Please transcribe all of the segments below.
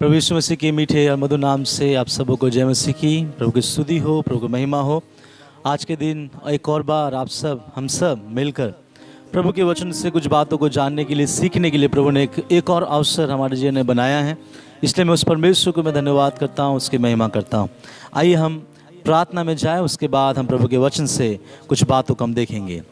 प्रभु यीशु मसीह के मीठे और मधुर नाम से आप सबों को जय मसीह की। प्रभु की स्तुति हो, प्रभु की महिमा हो। आज के दिन एक और बार आप सब हम सब मिलकर प्रभु के वचन से कुछ बातों को जानने के लिए, सीखने के लिए प्रभु ने एक और अवसर हमारे जीवन में बनाया है। इसलिए मैं उस परमेश्वर को मैं धन्यवाद करता हूँ, उसकी महिमा करता हूँ। आइए हम प्रार्थना में जाएं, उसके बाद हम प्रभु के वचन से कुछ बातों को हम देखेंगे।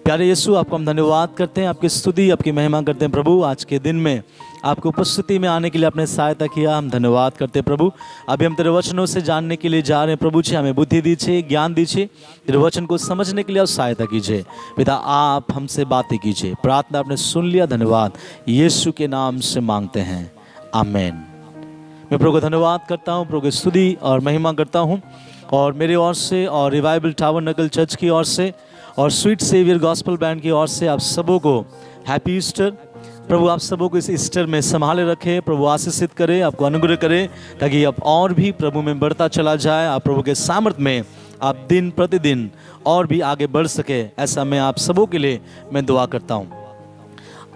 प्यारे यीशु, आपको हम धन्यवाद करते हैं, आपकी स्तुति आपकी महिमा करते हैं। प्रभु आज के दिन में आपकी उपस्थिति में आने के लिए आपने सहायता किया, हम धन्यवाद करते हैं। प्रभु अभी हम तेरे वचनों से जानने के लिए जा रहे हैं। प्रभु जी हमें बुद्धि दीजिए, ज्ञान दीजिए, तेरे वचन को समझने के लिए आप सहायता कीजिए। पिता आप हमसे बातें कीजिए। प्रार्थना आपने सुन लिया, धन्यवाद यीशु के नाम से मांगते हैं, आमीन। मैं प्रभु को धन्यवाद करता हूँ, प्रभु की स्तुति और महिमा करता हूँ। और मेरे ओर से और रिवाइवल टाबरनेकल चर्च की ओर से और स्वीट सेवियर गॉस्पेल बैंड की ओर से आप सबों को हैप्पी ईस्टर। प्रभु आप सबों को इस ईस्टर में संभाले रखे, प्रभु आशीषित करे, आपको अनुग्रह करे, ताकि आप और भी प्रभु में बढ़ता चला जाए। आप प्रभु के सामर्थ्य में आप दिन प्रतिदिन और भी आगे बढ़ सके, ऐसा मैं आप सबों के लिए मैं दुआ करता हूँ।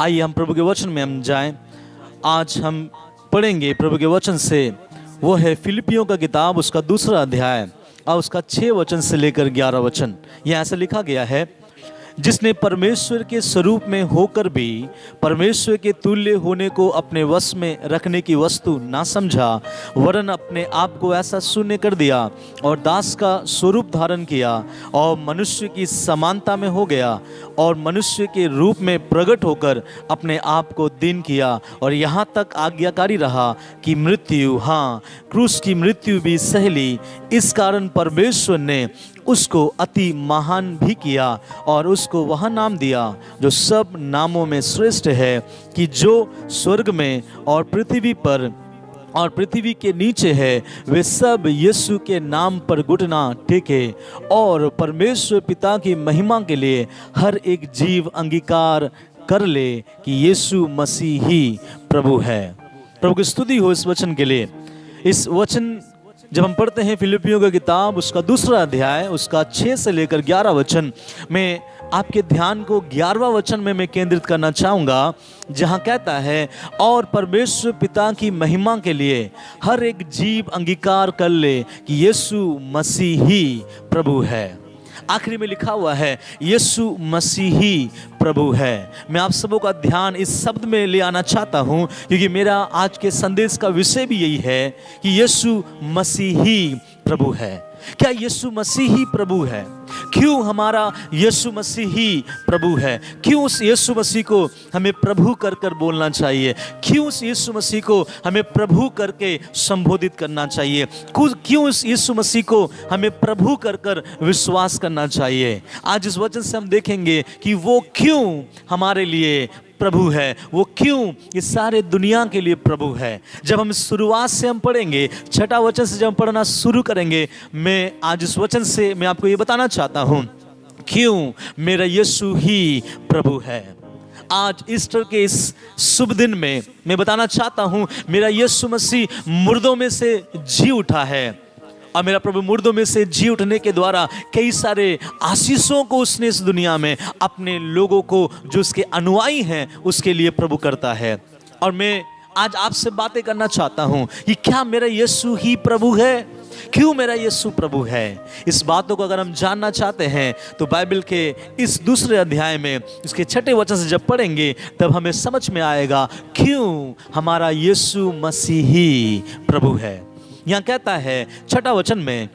आइए हम प्रभु के वचन में हम जाएं। आज हम पढ़ेंगे प्रभु के वचन से, वो है फिलिपियों का किताब, उसका 2 अध्याय और उसका 6 वचन से लेकर 11 वचन। यह ऐसा लिखा गया है, जिसने परमेश्वर के स्वरूप में होकर भी परमेश्वर के तुल्य होने को अपने वश में रखने की वस्तु ना समझा, वरन अपने आप को ऐसा शून्य कर दिया और दास का स्वरूप धारण किया और मनुष्य की समानता में हो गया और मनुष्य के रूप में प्रकट होकर अपने आप को दीन किया और यहाँ तक आज्ञाकारी रहा कि मृत्यु, हाँ क्रूस की मृत्यु भी सह ली। इस कारण परमेश्वर ने उसको अति महान भी किया और उसको वह नाम दिया जो सब नामों में श्रेष्ठ है, कि जो स्वर्ग में और पृथ्वी पर और पृथ्वी के नीचे है, वे सब यीशु के नाम पर घुटना टेके और परमेश्वर पिता की महिमा के लिए हर एक जीव अंगीकार कर ले कि यीशु मसीह ही प्रभु है। प्रभु की स्तुति हो इस वचन के लिए। इस वचन जब हम पढ़ते हैं फिलिपियों का किताब, उसका 2 अध्याय, उसका 6 से लेकर 11 वचन में आपके ध्यान को 11वां वचन में मैं केंद्रित करना चाहूँगा, जहाँ कहता है, और परमेश्वर पिता की महिमा के लिए हर एक जीव अंगीकार कर ले कि यीशु मसीह ही प्रभु है। आखिरी में लिखा हुआ है यीशु मसीह ही प्रभु है। मैं आप सबों का ध्यान इस शब्द में ले आना चाहता हूं, क्योंकि मेरा आज के संदेश का विषय भी यही है कि यीशु मसीह ही प्रभु है। क्या यीशु मसीह ही प्रभु है? क्यों हमारा यीशु मसीह ही प्रभु है? क्यों उस यीशु मसीह को हमें प्रभु कर कर बोलना चाहिए? क्यों उस यीशु मसीह को हमें प्रभु करके संबोधित करना चाहिए? क्यों उस यीशु मसीह को हमें प्रभु कर कर विश्वास करना चाहिए? आज इस वचन से हम देखेंगे कि वो क्यों हमारे लिए प्रभु है, वो क्यों इस सारे दुनिया के लिए प्रभु है। जब हम शुरुआत से हम पढ़ेंगे, 6 वचन से जब हम पढ़ना शुरू करेंगे, मैं आज इस वचन से मैं आपको ये बताना चाहता हूँ क्यों मेरा यीशु ही प्रभु है। आज ईस्टर के इस शुभ दिन में मैं बताना चाहता हूँ, मेरा यीशु मसीह मुर्दों में से जी उठा है और मेरा प्रभु मुर्दों में से जी उठने के द्वारा कई सारे आशीषों को उसने इस दुनिया में अपने लोगों को, जो उसके अनुयायी हैं, उसके लिए प्रभु करता है। और मैं आज आपसे बातें करना चाहता हूं कि क्या मेरा यीशु ही प्रभु है? क्यों मेरा यीशु प्रभु है? इस बातों को अगर हम जानना चाहते हैं तो बाइबल के इस 2 अध्याय में इसके 6 वचन से जब पढ़ेंगे, तब हमें समझ में आएगा क्यों हमारा यीशु मसीह ही प्रभु है। यहाँ कहता है 6 वचन में,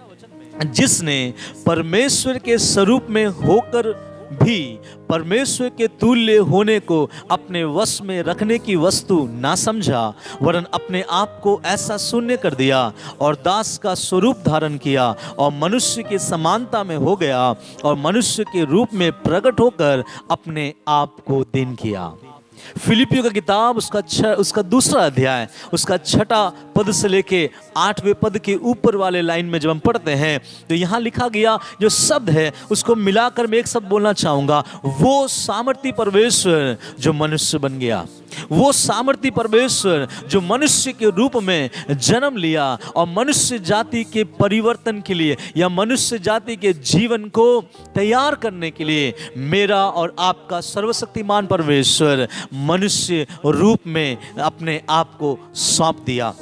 जिसने परमेश्वर के स्वरूप में होकर भी परमेश्वर के तुल्य होने को अपने वश में रखने की वस्तु ना समझा, वरन अपने आप को ऐसा शून्य कर दिया और दास का स्वरूप धारण किया और मनुष्य की समानता में हो गया और मनुष्य के रूप में प्रकट होकर अपने आप को दीन किया। फिलिपियों का किताब, उसका 2 अध्याय, उसका 6 पद से लेके 8वें पद के ऊपर वाले लाइन में जब हम पढ़ते हैं, तो यहाँ लिखा गया जो शब्द है उसको मिलाकर मैं एक शब्द बोलना चाहूँगा, वो सामर्थी परमेश्वर जो मनुष्य बन गया। वो सामर्थी परमेश्वर जो मनुष्य के रूप में जन्म लिया और मनुष्य जाति के परिवर्तन के लिए या मनुष्य जाति के जीवन को तैयार करने के लिए मेरा और आपका सर्वशक्तिमान परमेश्वर मनुष्य रूप में अपने आप को सौंप दिया।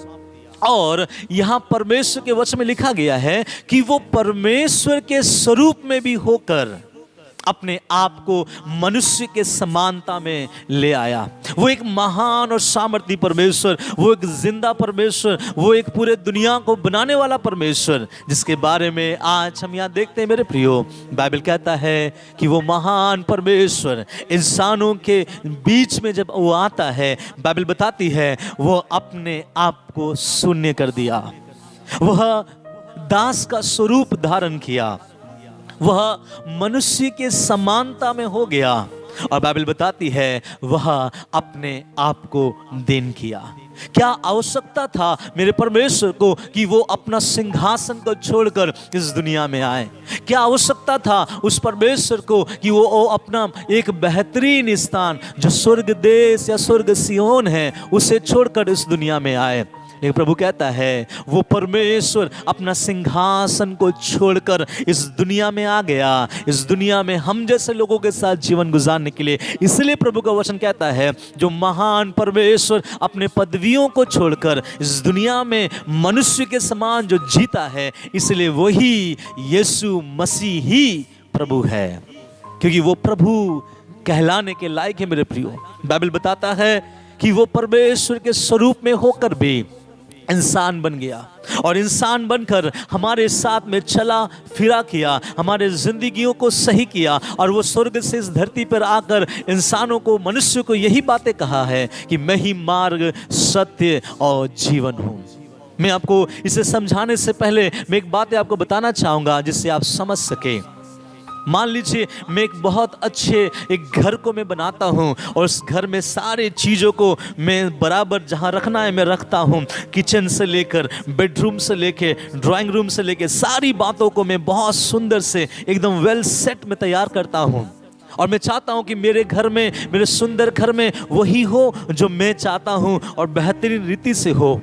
और यहाँ परमेश्वर के वचन में लिखा गया है कि वो परमेश्वर के स्वरूप में भी होकर अपने आप को मनुष्य के समानता में ले आया। वो एक महान और सामर्थी परमेश्वर, वो एक जिंदा परमेश्वर, वो एक पूरे दुनिया को बनाने वाला परमेश्वर, जिसके बारे में आज हम यहाँ देखते हैं मेरे प्रियो। बाइबल कहता है कि वो महान परमेश्वर इंसानों के बीच में जब वो आता है, बाइबल बताती है वो अपने आप को शून्य कर दिया, वह दास का स्वरूप धारण किया, वह मनुष्य के समानता में हो गया और बाइबल बताती है वह अपने आप को दीन किया। क्या आवश्यकता था मेरे परमेश्वर को कि वो अपना सिंहासन को छोड़कर इस दुनिया में आए? क्या आवश्यकता था उस परमेश्वर को कि वो अपना एक बेहतरीन स्थान जो स्वर्ग देश या स्वर्ग सियोन है उसे छोड़कर इस दुनिया में आए? लेकिन प्रभु कहता है वो परमेश्वर अपना सिंहासन को छोड़कर इस दुनिया में आ गया, इस दुनिया में हम जैसे लोगों के साथ जीवन गुजारने के लिए। इसलिए प्रभु का वचन कहता है जो महान परमेश्वर अपने पदवियों को छोड़कर इस दुनिया में मनुष्य के समान जो जीता है, इसलिए वही यीशु मसीह ही प्रभु है, क्योंकि वो प्रभु कहलाने के लायक है मेरे प्रियो। बाइबल बताता है कि वो परमेश्वर के स्वरूप में होकर भी इंसान बन गया और इंसान बनकर हमारे साथ में चला फिरा किया, हमारे जिंदगियों को सही किया और वो स्वर्ग से इस धरती पर आकर इंसानों को, मनुष्य को यही बातें कहा है कि मैं ही मार्ग, सत्य और जीवन हूँ। मैं आपको इसे समझाने से पहले मैं एक बात आपको बताना चाहूँगा जिससे आप समझ सके। मान लीजिए मैं एक बहुत अच्छे एक घर को मैं बनाता हूँ और उस घर में सारे चीज़ों को मैं बराबर जहाँ रखना है मैं रखता हूँ। किचन से लेकर बेडरूम से लेके ड्राइंग रूम से लेके सारी बातों को मैं बहुत सुंदर से एकदम वेल सेट में तैयार करता हूँ और मैं चाहता हूँ कि मेरे घर में, मेरे सुंदर घर में वही हो जो मैं चाहता हूँ और बेहतरीन रीति से हो।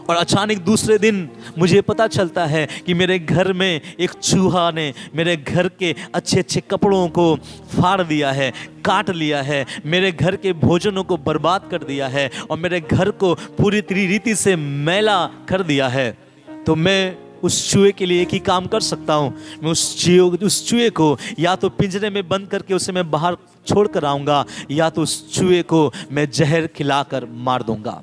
और अचानक दूसरे दिन मुझे पता चलता है कि मेरे घर में एक चूहा ने मेरे घर के अच्छे अच्छे कपड़ों को फाड़ दिया है, काट लिया है, मेरे घर के भोजनों को बर्बाद कर दिया है और मेरे घर को पूरी रीति से मैला कर दिया है। तो मैं उस चूहे के लिए एक ही काम कर सकता हूँ, मैं उस चूहे को या तो पिंजरे में बंद करके उसे मैं बाहर छोड़ कर आऊँगा या तो उस चूहे को मैं जहर खिलाकर मार दूंगा।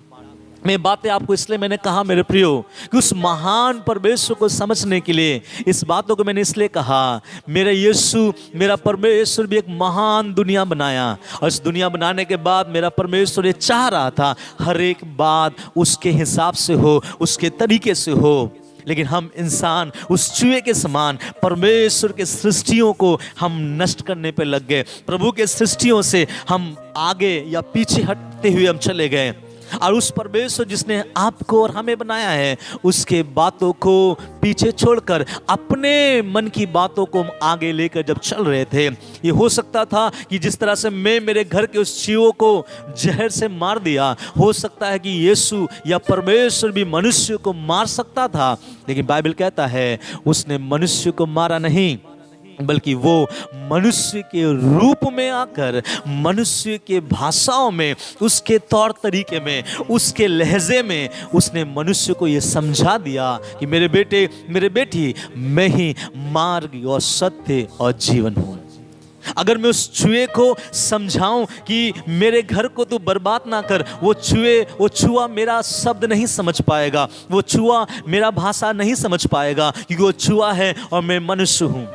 मैं बातें आपको इसलिए मैंने कहा मेरे प्रियो कि उस महान परमेश्वर को समझने के लिए इस बातों को मैंने इसलिए कहा। मेरा यीशु, मेरा परमेश्वर भी एक महान दुनिया बनाया और इस दुनिया बनाने के बाद मेरा परमेश्वर ये चाह रहा था हर एक बात उसके हिसाब से हो, उसके तरीके से हो। लेकिन हम इंसान उस चूहे के समान परमेश्वर के सृष्टियों को हम नष्ट करने पे लग गए। प्रभु के सृष्टियों से हम आगे या पीछे हटते हुए हम चले गए और उस परमेश्वर जिसने आपको और हमें बनाया है उसके बातों को पीछे छोड़कर अपने मन की बातों को हम आगे लेकर जब चल रहे थे, ये हो सकता था कि जिस तरह से मैं मेरे घर के उस चूहे को जहर से मार दिया, हो सकता है कि यीशु या परमेश्वर भी मनुष्य को मार सकता था। लेकिन बाइबल कहता है उसने मनुष्य को मारा नहीं, बल्कि वो मनुष्य के रूप में आकर मनुष्य के भाषाओं में, उसके तौर तरीके में, उसके लहजे में उसने मनुष्य को ये समझा दिया कि मेरे बेटे, मेरे बेटी, मैं ही मार्ग और सत्य और जीवन हूँ। अगर मैं उस चूहे को समझाऊं कि मेरे घर को तू बर्बाद ना कर, वो चूहा मेरा शब्द नहीं समझ पाएगा, वो चूहा मेरा भाषा नहीं समझ पाएगा क्योंकि वो चूहा है और मैं मनुष्य हूँ।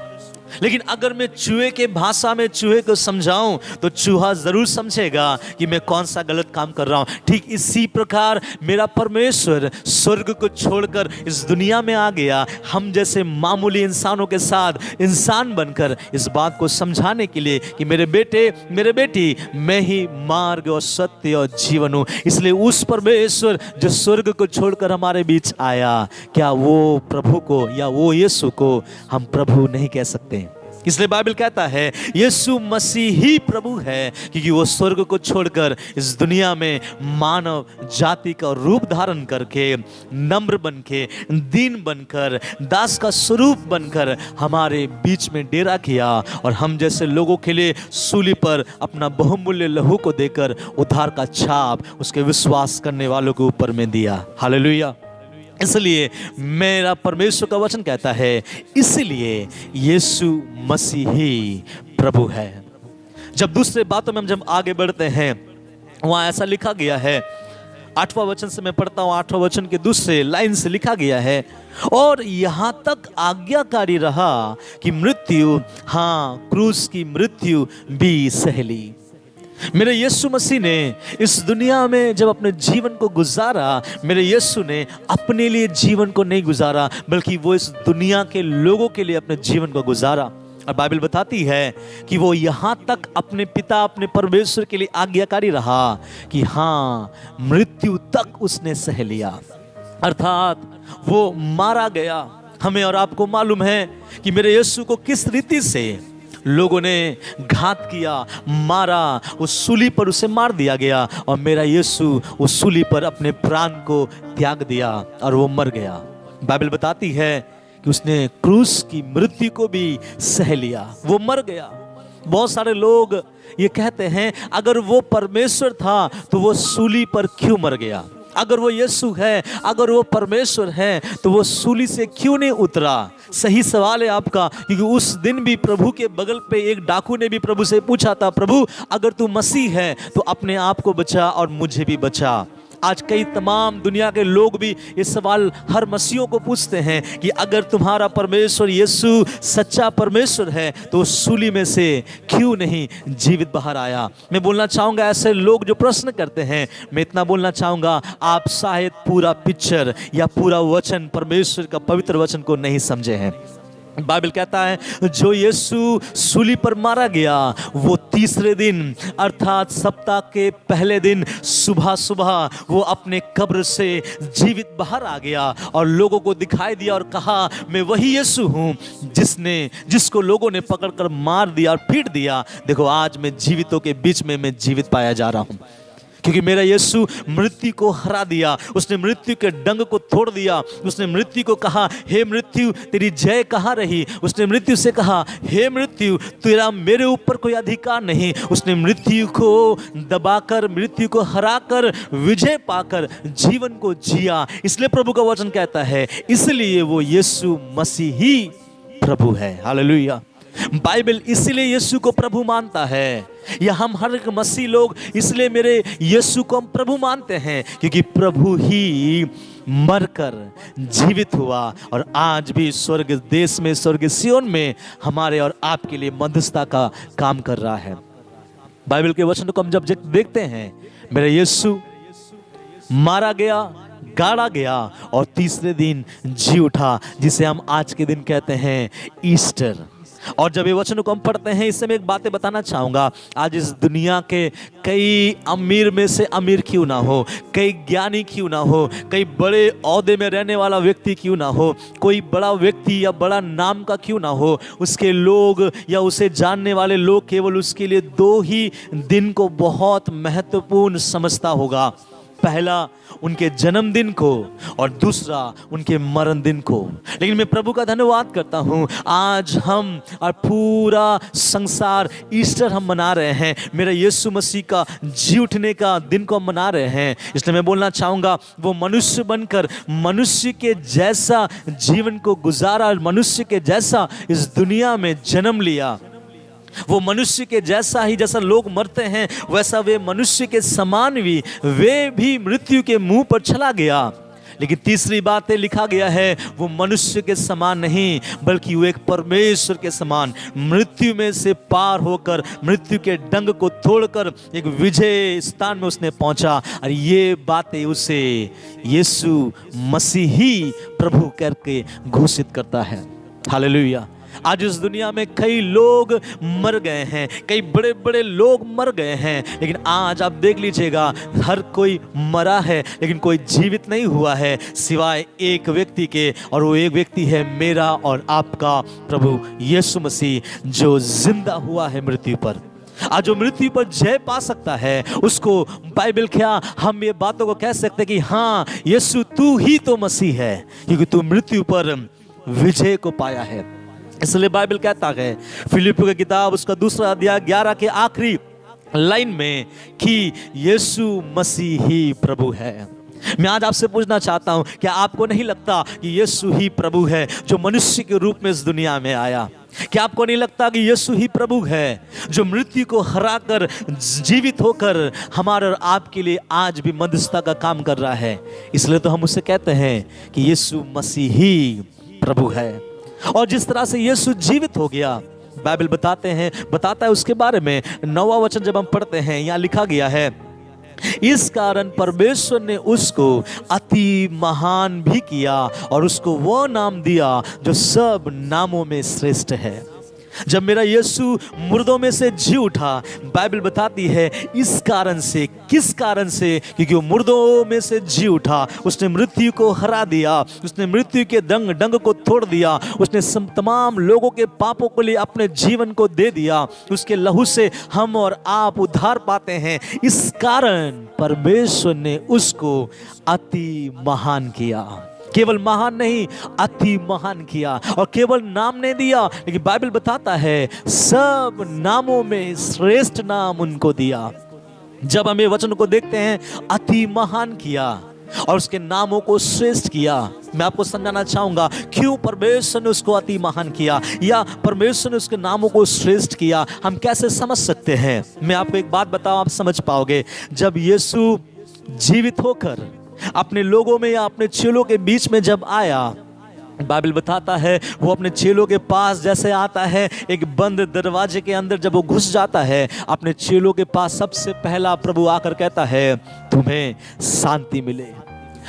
लेकिन अगर मैं चूहे के भाषा में चूहे को समझाऊं तो चूहा जरूर समझेगा कि मैं कौन सा गलत काम कर रहा हूं। ठीक इसी प्रकार मेरा परमेश्वर स्वर्ग को छोड़कर इस दुनिया में आ गया, हम जैसे मामूली इंसानों के साथ इंसान बनकर इस बात को समझाने के लिए कि मेरे बेटे, मेरे बेटी, मैं ही मार्ग और सत्य और जीवन हूं। इसलिए उस परमेश्वर जो स्वर्ग को छोड़कर हमारे बीच आया, क्या वो प्रभु को या वो यीशु को हम प्रभु नहीं कह सकते? इसलिए बाइबल कहता है यीशु मसीह ही प्रभु है, क्योंकि वो स्वर्ग को छोड़कर इस दुनिया में मानव जाति का रूप धारण करके, नम्र बनके, दीन बनकर, दास का स्वरूप बनकर हमारे बीच में डेरा किया और हम जैसे लोगों के लिए सूली पर अपना बहुमूल्य लहू को देकर उद्धार का छाप उसके विश्वास करने वालों के ऊपर में दिया। हालेलुया। इसलिए मेरा परमेश्वर का वचन कहता है, इसलिए यीशु मसीह ही प्रभु है। जब दूसरे बातों में हम जब आगे बढ़ते हैं, वहां ऐसा लिखा गया है, 8वां वचन से मैं पढ़ता हूं, 8वां वचन के दूसरे लाइन से लिखा गया है, और यहां तक आज्ञाकारी रहा कि मृत्यु, हाँ क्रूस की मृत्यु भी सह ली। मेरे यीशु मसीह ने इस दुनिया में जब अपने जीवन को गुजारा, मेरे यीशु ने अपने लिए जीवन को नहीं गुजारा, बल्कि वो इस दुनिया के लोगों के लिए अपने जीवन को गुजारा। और बाइबल बताती है कि वो यहाँ तक अपने पिता, अपने परमेश्वर के लिए आज्ञाकारी रहा कि हाँ मृत्यु तक उसने सह लिया, अर्थात वो मारा गया। हमें और आपको मालूम है कि मेरे यीशु को किस रीति से लोगों ने घात किया, मारा, उस सूली पर उसे मार दिया गया, और मेरा यीशु उस सूली पर अपने प्राण को त्याग दिया और वो मर गया। बाइबल बताती है कि उसने क्रूस की मृत्यु को भी सह लिया, वो मर गया। बहुत सारे लोग ये कहते हैं, अगर वो परमेश्वर था तो वो सूली पर क्यों मर गया? अगर वो यीशु है, अगर वो परमेश्वर है, तो वो सूली से क्यों नहीं उतरा? सही सवाल है आपका, क्योंकि उस दिन भी प्रभु के बगल पे एक डाकू ने भी प्रभु से पूछा था, प्रभु अगर तू मसीह है तो अपने आप को बचा और मुझे भी बचा। आज कई तमाम दुनिया के लोग भी ये सवाल हर मसीहों को पूछते हैं कि अगर तुम्हारा परमेश्वर यीशु सच्चा परमेश्वर है तो सूली में से क्यों नहीं जीवित बाहर आया? मैं बोलना चाहूँगा, ऐसे लोग जो प्रश्न करते हैं, मैं इतना बोलना चाहूँगा, आप शायद पूरा पिक्चर या पूरा वचन, परमेश्वर का पवित्र वचन को नहीं समझे हैं। बाइबल कहता है जो यीशु सूली पर मारा गया, वो तीसरे दिन अर्थात सप्ताह के पहले दिन सुबह सुबह वो अपने कब्र से जीवित बाहर आ गया और लोगों को दिखाई दिया और कहा, मैं वही यीशु हूँ जिसको लोगों ने पकड़कर मार दिया और पीट दिया। देखो आज मैं जीवितों के बीच में मैं जीवित पाया जा रहा हूँ, क्योंकि मेरा यीशु मृत्यु को हरा दिया। उसने मृत्यु के डंग को तोड़ दिया। उसने मृत्यु को कहा, हे मृत्यु तेरी जय कहाँ रही? उसने मृत्यु से कहा, हे मृत्यु तेरा मेरे ऊपर कोई अधिकार नहीं। उसने मृत्यु को दबाकर, मृत्यु को हराकर, विजय पाकर जीवन को जिया। इसलिए प्रभु का वचन कहता है, इसलिए वो यीशु मसीह ही प्रभु है। हालेलुया। बाइबल इसलिए यीशु को प्रभु मानता है, या हम हर एक मसीह लोग इसलिए मेरे यीशु को हम प्रभु मानते हैं, क्योंकि प्रभु ही मरकर जीवित हुआ और आज भी स्वर्ग देश में, स्वर्ग सियोन में हमारे और आपके लिए मध्यस्थता का काम कर रहा है। बाइबल के वचन को हम जब देखते हैं, मेरा यीशु मारा गया, गाड़ा गया और तीसरे दिन जी उठा, जिसे हम आज के दिन कहते हैं ईस्टर। और जब ये वचनों को हम पढ़ते हैं, इससे मैं एक बातें बताना चाहूँगा। आज इस दुनिया के कई अमीर में से अमीर क्यों ना हो, कई ज्ञानी क्यों ना हो, कई बड़े ओहदे में रहने वाला व्यक्ति क्यों ना हो, कोई बड़ा व्यक्ति या बड़ा नाम का क्यों ना हो, उसके लोग या उसे जानने वाले लोग केवल उसके लिए दो ही दिन को बहुत महत्वपूर्ण समझता होगा। पहला उनके जन्मदिन को और दूसरा उनके मरण दिन को। लेकिन मैं प्रभु का धन्यवाद करता हूँ, आज हम और पूरा संसार ईस्टर हम मना रहे हैं, मेरा यीशु मसीह का जी उठने का दिन को हम मना रहे हैं। इसलिए मैं बोलना चाहूँगा, वो मनुष्य बनकर मनुष्य के जैसा जीवन को गुजारा, मनुष्य के जैसा इस दुनिया में जन्म लिया, वो मनुष्य के जैसा ही, जैसा लोग मरते हैं वैसा वे मनुष्य के समान वे भी मृत्यु के मुंह पर चला गया। लेकिन तीसरी बात लिखा गया है, वो मनुष्य के समान नहीं बल्कि वो एक परमेश्वर के समान मृत्यु में से पार होकर, मृत्यु के डंग को तोड़कर एक विजय स्थान में उसने पहुंचा। और ये बातें उसे यीशु मसीह ही प्रभु करके घोषित करता है। हालेलुया। आज इस दुनिया में कई लोग मर गए हैं, कई बड़े बड़े लोग मर गए हैं, लेकिन आज आप देख लीजिएगा, हर कोई मरा है लेकिन कोई जीवित नहीं हुआ है सिवाय एक व्यक्ति के, और वो एक व्यक्ति है मेरा और आपका प्रभु यीशु मसीह, जो जिंदा हुआ है मृत्यु पर। आज जो मृत्यु पर जय पा सकता है, उसको बाइबल क्या हम ये बातों को कह सकते हैं कि हाँ यीशु तू ही तो मसीह है, क्योंकि तू मृत्यु पर विजय को पाया है। इसलिए बाइबल कहता है फिलिपियों की किताब उसका 2 अध्याय 11 के आखिरी लाइन में कि यीशु मसीह ही प्रभु है। मैं आज आपसे पूछना चाहता हूं, क्या आपको नहीं लगता कि यीशु ही प्रभु है जो मनुष्य के रूप में इस दुनिया में आया? क्या आपको नहीं लगता कि यीशु ही प्रभु है जो मृत्यु को हराकर जीवित होकर हमारे और आपके लिए आज भी मध्यस्थता का काम कर रहा है? इसलिए तो हम उसे कहते हैं कि यीशु मसीह ही प्रभु है। और जिस तरह से यीशु जीवित हो गया, बाइबल बताता है उसके बारे में। 9वां वचन जब हम पढ़ते हैं, यहाँ लिखा गया है, इस कारण परमेश्वर ने उसको अति महान भी किया और उसको वो नाम दिया जो सब नामों में श्रेष्ठ है। जब मेरा यीशु मुर्दों में से जी उठा, बाइबल बताती है इस कारण से, किस कारण से? क्योंकि वो मुर्दों में से जी उठा, उसने मृत्यु को हरा दिया, उसने मृत्यु के डंग को तोड़ दिया, उसने तमाम लोगों के पापों के लिए अपने जीवन को दे दिया। उसके लहू से हम और आप उद्धार पाते हैं। इस कारण परमेश्वर ने उसको अति महान किया। केवल महान नहीं, अति महान किया। और केवल नाम नहीं दिया, लेकिन बाइबल बताता है सब नामों में श्रेष्ठ नाम उनको दिया। जब हम ये वचन को देखते हैं, अति महान किया और उसके नामों को श्रेष्ठ किया, मैं आपको समझाना चाहूंगा क्यों परमेश्वर ने उसको अति महान किया या परमेश्वर ने उसके नामों को श्रेष्ठ किया। हम कैसे समझ सकते हैं? मैं आपको एक बात बताऊं, आप समझ पाओगे। जब यीशु जीवित होकर अपने लोगों में या अपने चेलों के बीच में जब आया, बाइबल बताता है वो अपने चेलों के पास जैसे आता है, एक बंद दरवाजे के अंदर जब वो घुस जाता है, अपने चेलों के पास सबसे पहला प्रभु आकर कहता है, तुम्हें शांति मिले।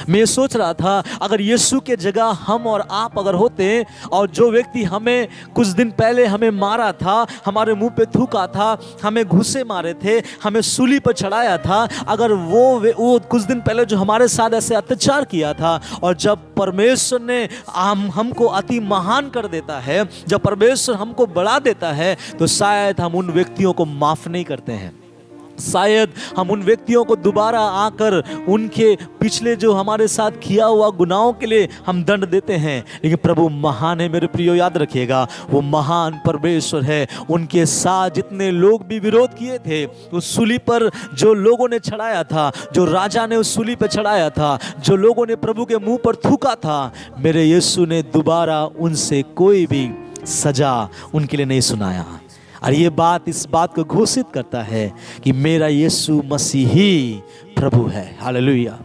मैं सोच रहा था, अगर यीशु के जगह हम और आप अगर होते और जो व्यक्ति हमें कुछ दिन पहले हमें मारा था, हमारे मुंह पे थूका था, हमें घूसे मारे थे, हमें सूली पर चढ़ाया था, अगर वो कुछ दिन पहले जो हमारे साथ ऐसे अत्याचार किया था, और जब परमेश्वर ने हमको अति महान कर देता है, जब परमेश्वर हमको बढ़ा देता है, तो शायद हम उन व्यक्तियों को माफ नहीं करते हैं। शायद हम उन व्यक्तियों को दोबारा आकर उनके पिछले जो हमारे साथ किया हुआ गुनाहों के लिए हम दंड देते हैं। लेकिन प्रभु महान है मेरे प्रियो, याद रखिएगा, वो महान परमेश्वर है। उनके साथ जितने लोग भी विरोध किए थे, उस सूली पर जो लोगों ने चढ़ाया था, जो राजा ने उस सूली पर चढ़ाया था, जो लोगों ने प्रभु के मुंह पर थूका था, मेरे यीशु ने दोबारा उनसे कोई भी सजा उनके लिए नहीं सुनाया। और ये बात इस बात को घोषित करता है कि मेरा यीशु मसीह ही प्रभु है। हालेलुया।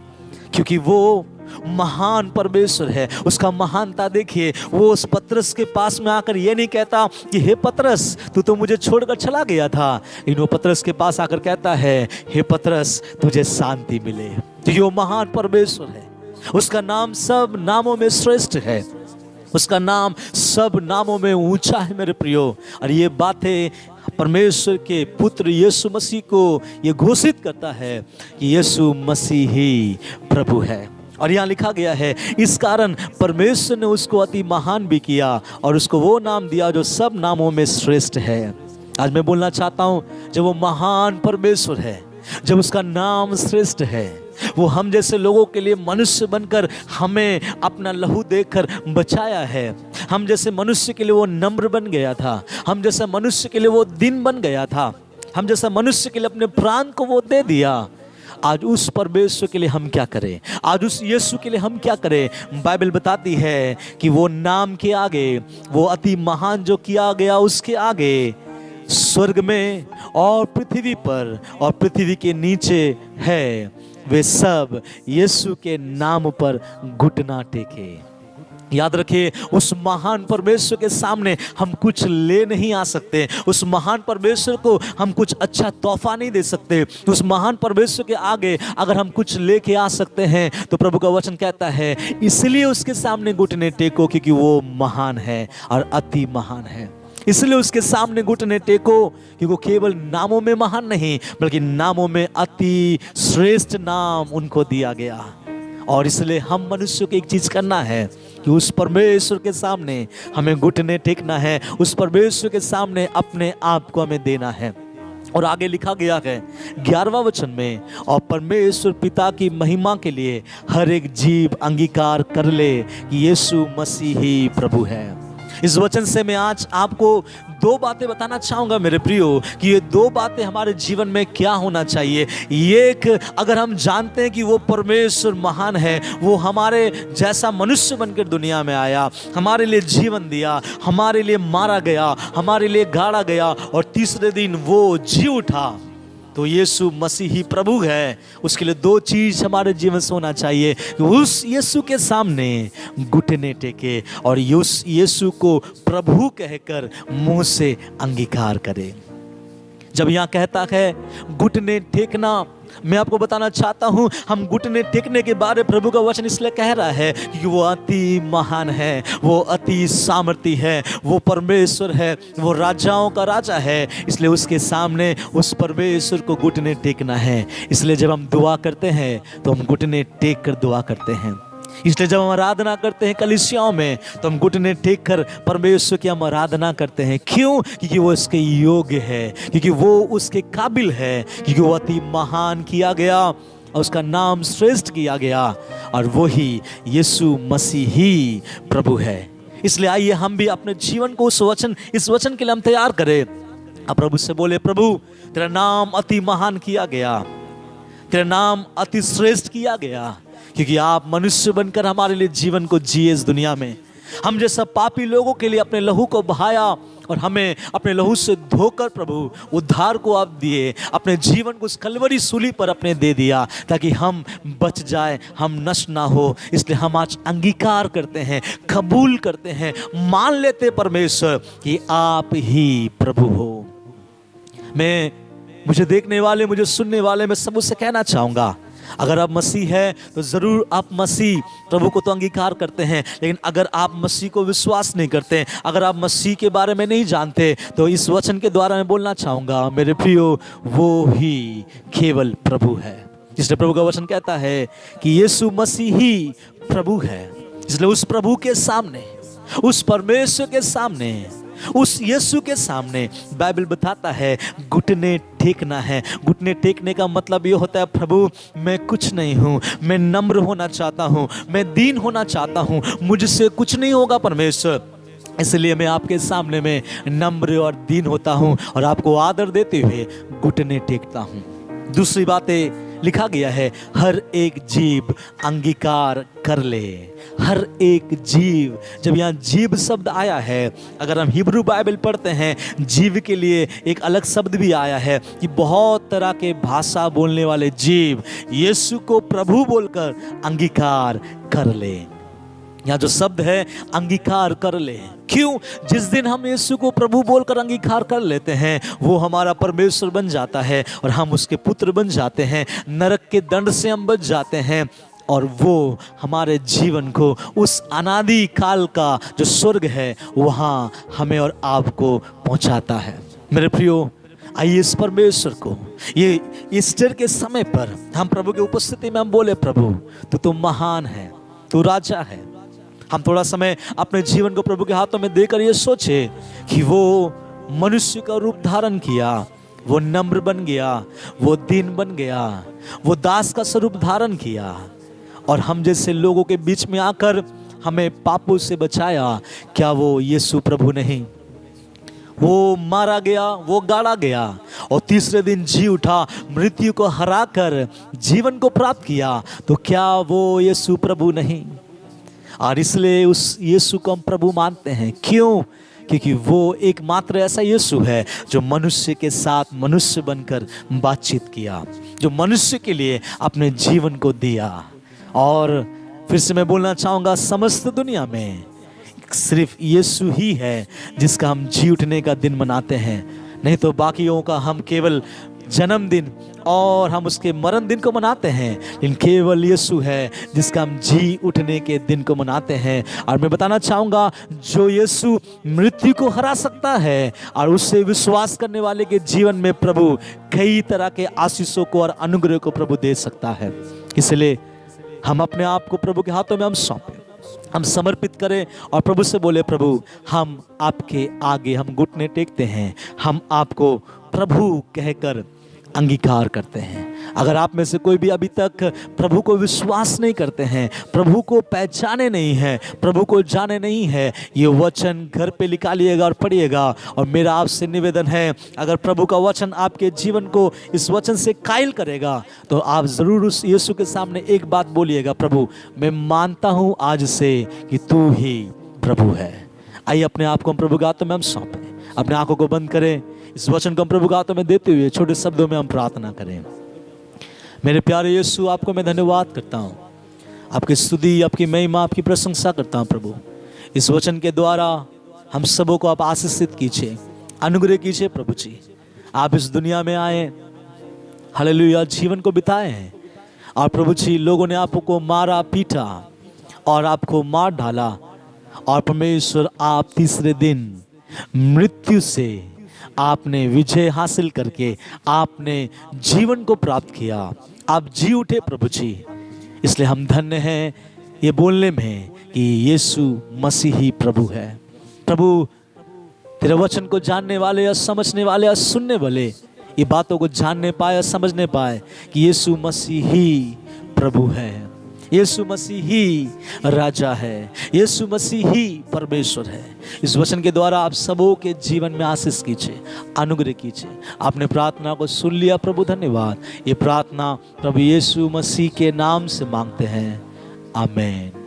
क्योंकि वो महान परमेश्वर है। उसका महानता देखिए, वो उस पतरस के पास में आकर ये नहीं कहता कि हे पतरस, तू तो मुझे छोड़कर चला गया था, लेकिन वो पतरस के पास आकर कहता है, हे पतरस, तुझे शांति मिले। तो ये महान परमेश्वर है। उसका नाम सब नामों में श्रेष्ठ है, उसका नाम सब नामों में ऊंचा है मेरे प्रियो। और ये बातें परमेश्वर के पुत्र यीशु मसीह को ये घोषित करता है कि यीशु मसीह ही प्रभु है। और यहाँ लिखा गया है, इस कारण परमेश्वर ने उसको अति महान भी किया और उसको वो नाम दिया जो सब नामों में श्रेष्ठ है। आज मैं बोलना चाहता हूँ, जब वो महान परमेश्वर है, जब उसका नाम श्रेष्ठ है, वो हम जैसे लोगों के लिए मनुष्य बनकर हमें अपना लहू देकर बचाया है। हम जैसे मनुष्य के लिए वो नम्र बन गया था, हम जैसे मनुष्य के लिए वो दीन बन गया था, हम जैसा मनुष्य के लिए अपने प्राण को वो दे दिया। आज उस परमेश्वर के लिए हम क्या करें? आज उस यीशु के लिए हम क्या करें? बाइबल बताती है कि वो नाम के आगे, वो अति महान जो किया गया उसके आगे, स्वर्ग में और पृथ्वी पर और पृथ्वी के नीचे है, वे सब यीशु के नाम पर घुटना टेके। याद रखिए, उस महान परमेश्वर के सामने हम कुछ ले नहीं आ सकते। उस महान परमेश्वर को हम कुछ अच्छा तोहफा नहीं दे सकते। उस महान परमेश्वर के आगे अगर हम कुछ लेके आ सकते हैं तो प्रभु का वचन कहता है, इसलिए उसके सामने घुटने टेको, क्योंकि वो महान है और अति महान है। इसलिए उसके सामने घुटने टेको, क्योंकि वो केवल नामों में महान नहीं, बल्कि नामों में अति श्रेष्ठ नाम उनको दिया गया। और इसलिए हम मनुष्य को एक चीज करना है कि उस परमेश्वर के सामने हमें घुटने टेकना है, उस परमेश्वर के सामने अपने आप को हमें देना है। और आगे लिखा गया है 11वां वचन में, और परमेश्वर पिता की महिमा के लिए हर एक जीव अंगीकार कर ले कि यीशु मसीह ही प्रभु है। इस वचन से मैं आज आपको दो बातें बताना चाहूँगा मेरे प्रियो, कि ये दो बातें हमारे जीवन में क्या होना चाहिए। एक, अगर हम जानते हैं कि वो परमेश्वर महान है, वो हमारे जैसा मनुष्य बनकर दुनिया में आया, हमारे लिए जीवन दिया, हमारे लिए मारा गया, हमारे लिए गाड़ा गया और तीसरे दिन वो जी उठा, तो यीशु मसीह ही प्रभु है। उसके लिए दो चीज हमारे जीवन से होना चाहिए कि उस यीशु के सामने घुटने टेके और उस यीशु को प्रभु कहकर मुंह से अंगीकार करे। जब यहाँ कहता है घुटने टेकना, मैं आपको बताना चाहता हूँ, हम घुटने टेकने के बारे प्रभु का वचन इसलिए कह रहा है क्योंकि वो अति महान है, वो अति सामर्थी है, वो परमेश्वर है, वो राजाओं का राजा है। इसलिए उसके सामने उस परमेश्वर को घुटने टेकना है। इसलिए जब हम दुआ करते हैं तो हम घुटने टेक कर दुआ करते हैं। इसलिए जब हम आराधना करते हैं कलीसियाओं में तो हम घुटने टेक कर परमेश्वर की हम आराधना करते हैं। क्यों? क्योंकि वो उसके योग्य है, क्योंकि वो उसके काबिल है, क्योंकि वो अति महान किया गया और उसका नाम श्रेष्ठ किया गया और वो ही यीशु मसीह ही प्रभु है। इसलिए आइए हम भी अपने जीवन को इस वचन के लिए हम तैयार करें। अब प्रभु से बोले, प्रभु तेरा नाम अति महान किया गया, तेरा नाम अति श्रेष्ठ किया गया, क्योंकि आप मनुष्य बनकर हमारे लिए जीवन को जिए इस दुनिया में। हम जैसा पापी लोगों के लिए अपने लहू को बहाया और हमें अपने लहू से धोकर प्रभु उद्धार को आप दिए, अपने जीवन को उस कलवरी सूली पर अपने दे दिया ताकि हम बच जाए, हम नष्ट ना हो। इसलिए हम आज अंगीकार करते हैं, कबूल करते हैं, मान लेते परमेश्वर कि आप ही प्रभु हो। मुझे देखने वाले, मुझे सुनने वाले, मैं सब उससे कहना चाहूँगा, अगर आप मसीह है तो ज़रूर आप मसीह प्रभु को तो अंगीकार करते हैं, लेकिन अगर आप मसीह को विश्वास नहीं करते, अगर आप मसीह के बारे में नहीं जानते, तो इस वचन के द्वारा मैं बोलना चाहूँगा मेरे प्रियो, वो ही केवल प्रभु है। इसलिए प्रभु का वचन कहता है कि यीशु मसीह ही प्रभु है। इसलिए उस प्रभु के सामने, उस परमेश्वर के सामने, उस यीशु के सामने बाइबल बताता है घुटने टेकना है। घुटने टेकने का मतलब ये होता है, प्रभु मैं कुछ नहीं हूँ, मैं नम्र होना चाहता हूँ, मैं दीन होना चाहता हूँ, मुझसे कुछ नहीं होगा परमेश्वर, इसलिए मैं आपके सामने में नम्र और दीन होता हूँ और आपको आदर देते हुए घुटने टेकता हूँ। दूसरी बातें लिखा गया है, हर एक जीव अंगीकार कर ले। हर एक जीव, जब यहाँ जीव शब्द आया है, अगर हम हिब्रू बाइबल पढ़ते हैं, जीव के लिए एक अलग शब्द भी आया है कि बहुत तरह के भाषा बोलने वाले जीव यीशु को प्रभु बोलकर अंगीकार कर ले। यहाँ जो शब्द है अंगीकार कर ले, क्यों? जिस दिन हम यीशु को प्रभु बोलकर अंगीकार कर लेते हैं, वो हमारा परमेश्वर बन जाता है और हम उसके पुत्र बन जाते हैं, नरक के दंड से हम बच जाते हैं और वो हमारे जीवन को उस अनादि काल का जो स्वर्ग है वहाँ हमें और आपको पहुँचाता है। मेरे प्रियो, आइए इस परमेश्वर को ये ईस्टर के समय पर हम प्रभु की उपस्थिति में हम बोले, प्रभु तू महान है, तू राजा है। हम थोड़ा समय अपने जीवन को प्रभु के हाथों में देकर ये सोचे कि वो मनुष्य का रूप धारण किया, वो नम्र बन गया, वो दीन बन गया, वो दास का स्वरूप धारण किया और हम जैसे लोगों के बीच में आकर हमें पापों से बचाया। क्या वो यीशु प्रभु नहीं? वो मारा गया, वो गाड़ा गया और तीसरे दिन जी उठा, मृत्यु को हराकर जीवन को प्राप्त किया, तो क्या वो यीशु प्रभु नहीं? और इसलिए उस यीशु को हम प्रभु मानते हैं। क्यों? क्योंकि वो एकमात्र ऐसा यीशु है जो मनुष्य के साथ मनुष्य बनकर बातचीत किया, जो मनुष्य के लिए अपने जीवन को दिया। और फिर से मैं बोलना चाहूँगा, समस्त दुनिया में सिर्फ यीशु ही है जिसका हम जी उठने का दिन मनाते हैं, नहीं तो बाकियों का हम केवल जन्मदिन और हम उसके मरण दिन को मनाते हैं, लेकिन केवल यीशु है जिसका हम जी उठने के दिन को मनाते हैं। और मैं बताना चाहूँगा, जो यीशु मृत्यु को हरा सकता है और उससे विश्वास करने वाले के जीवन में प्रभु कई तरह के आशीषों को और अनुग्रह को प्रभु दे सकता है। इसलिए हम अपने आप को प्रभु के हाथों में हम सौंपें, हम समर्पित करें और प्रभु से बोले, प्रभु हम आपके आगे हम घुटने टेकते हैं, हम आपको प्रभु कहकर अंगीकार करते हैं, अगर आप में से कोई भी अभी तक प्रभु को विश्वास नहीं करते हैं, प्रभु को पहचाने नहीं हैं, प्रभु को जाने नहीं है, ये वचन घर पे निकालिएगा और पढ़िएगा। और मेरा आपसे निवेदन है, अगर प्रभु का वचन आपके जीवन को इस वचन से कायल करेगा तो आप ज़रूर उस यीशु के सामने एक बात बोलिएगा, प्रभु मैं मानता हूँ आज से कि तू ही प्रभु है। आइए अपने आप को हम प्रभु के हाथों में हम सौंपें, अपने आंखों को बंद करें, इस वचन को हम प्रभु के हाथों में देते हुए छोटे शब्दों में हम प्रार्थना करें। मेरे प्यारे यीशु, आपको मैं धन्यवाद करता हूँ, आपकी स्तुति, आपकी महिमा, आपकी प्रशंसा करता हूँ प्रभु। इस वचन के द्वारा हम सबों को आप आशीषित कीजिए, अनुग्रह कीजिए प्रभु जी। आप इस दुनिया में आए, हालेलुया, जीवन को बिताए हैं और प्रभु जी लोगों ने आपको मारा पीटा और आपको मार डाला, और परमेश्वर आप तीसरे दिन मृत्यु से आपने विजय हासिल करके आपने जीवन को प्राप्त किया, आप जी उठे प्रभु जी। इसलिए हम धन्य हैं ये बोलने में कि यीशु मसीह ही प्रभु है। प्रभु तेरे वचन को जानने वाले या समझने वाले या सुनने वाले ये बातों को जानने पाए या समझने पाए कि यीशु मसीह ही प्रभु है, यीशु मसीह ही राजा है, यीशु मसीह ही परमेश्वर है। इस वचन के द्वारा आप सबों के जीवन में आशीष कीजिए, अनुग्रह कीजिए। आपने प्रार्थना को सुन लिया प्रभु, धन्यवाद। ये प्रार्थना प्रभु यीशु मसीह के नाम से मांगते हैं, आमीन।